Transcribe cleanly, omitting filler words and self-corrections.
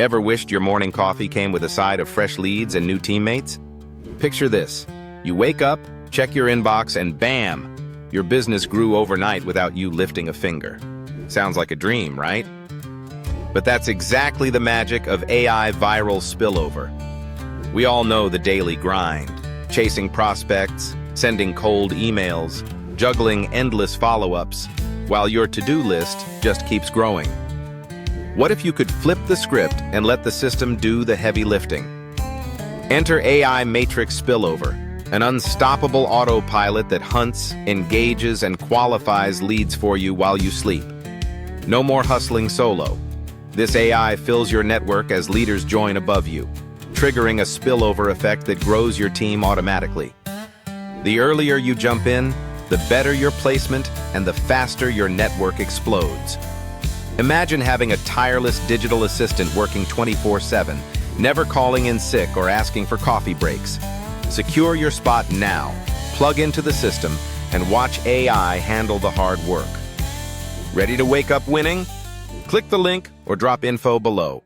Ever wished your morning coffee came with a side of fresh leads and new teammates? Picture this. You wake up, check your inbox, and bam! Your business grew overnight without you lifting a finger. Sounds like a dream, right? But that's exactly the magic of AI viral spillover. We all know the daily grind, chasing prospects, sending cold emails, juggling endless follow-ups, while your to-do list just keeps growing. What if you could flip the script and let the system do the heavy lifting? Enter AI Matrix Spillover, an unstoppable autopilot that hunts, engages, and qualifies leads for you while you sleep. No more hustling solo. This AI fills your network as leaders join above you, triggering a spillover effect that grows your team automatically. The earlier you jump in, the better your placement and the faster your network explodes. Imagine having a tireless digital assistant working 24/7, never calling in sick or asking for coffee breaks. Secure your spot now, plug into the system, and watch AI handle the hard work. Ready to wake up winning? Click the link or drop info below.